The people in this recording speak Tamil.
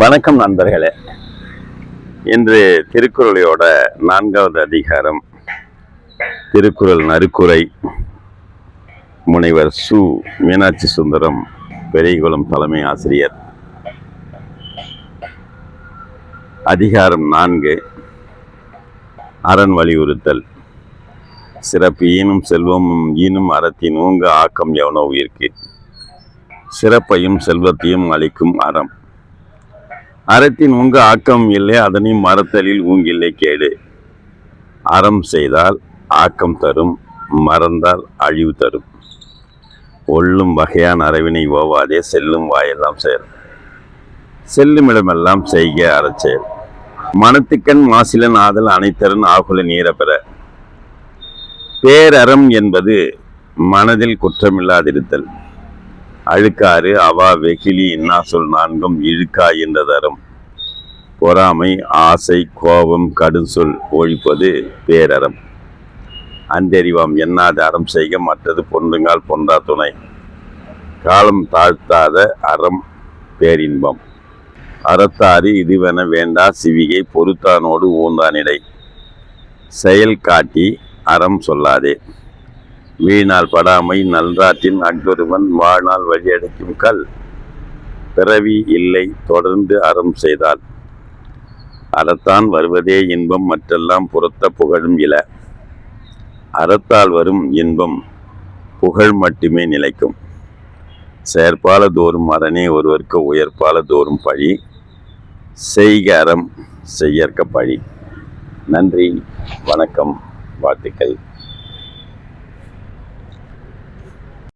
வணக்கம் நண்பர்களே. இன்று திருக்குறளையோட 4வது அதிகாரம், திருக்குறள் நறுக்குரை. முனைவர் சு. மீனாட்சி சுந்தரம் பெரியகுளம் தலைமை ஆசிரியர். அதிகாரம் 4, அரண் வலியுறுத்தல். சிறப்பு ஈனும் செல்வமும் ஈனும் அறத்தின் ஊங்க ஆக்கம் எவனோ உயிர்க்கு. சிறப்பையும் செல்வத்தையும் அளிக்கும் அறம். அறத்தின் உங்க ஆக்கம் இல்லை, அதனையும் மறத்தலில் ஊங்கில்லை கேடு. அறம் செய்தால் ஆக்கம் தரும், மறந்தால் அழிவு தரும். ஒல்லும் வகையான் அறவினை ஓவாதே, செல்லும் வாயெல்லாம் செயல். செல்லும் இடமெல்லாம் செய்க அறச்செயல். மனத்துக்கண் மாசிலன் ஆதல் அனைத்தரன் ஆகுல நீர பெற. பேரறம் என்பது மனதில் குற்றமில்லாதிருத்தல். அழுக்காறு அவா வெகிலி இன்னா சொல் 4ம் இழுக்கா என்றதறம். பொறாமை, ஆசை, கோபம், கடுஞ்சொல் ஒழிப்பது பேரறம். அந்தெறிவாம் எண்ணாத அறம் செய்க, மற்றது பொன்றுங்கால் பொன்றா துணை. காலம் தாழ்த்தாத அறம் பேரின்பம். அறத்தாறு இதுவென வேண்டா சிவிகை, பொறுத்தானோடு ஊந்தானிடை. செயல் காட்டி அறம் சொல்லாதே. வீணால் படாமை நல்றாற்றின் அஃதொருவன், வாழ்நாள் வழியடைக்கும் கல். பிறவி இல்லை தொடர்ந்து அறம் செய்தால். அறத்தான் வருவதே இன்பம், மற்றெல்லாம் புறத்த புகழும் இல. அறத்தால் வரும் இன்பம் புகழ் மட்டுமே நிலைக்கும். செயற்பால தோறும் அரணே ஒருவருக்கு, உயர்பால தோறும் பழி. செய்க அறம் செய்யற்க பழி. நன்றி, வணக்கம், வாழ்த்துக்கள்.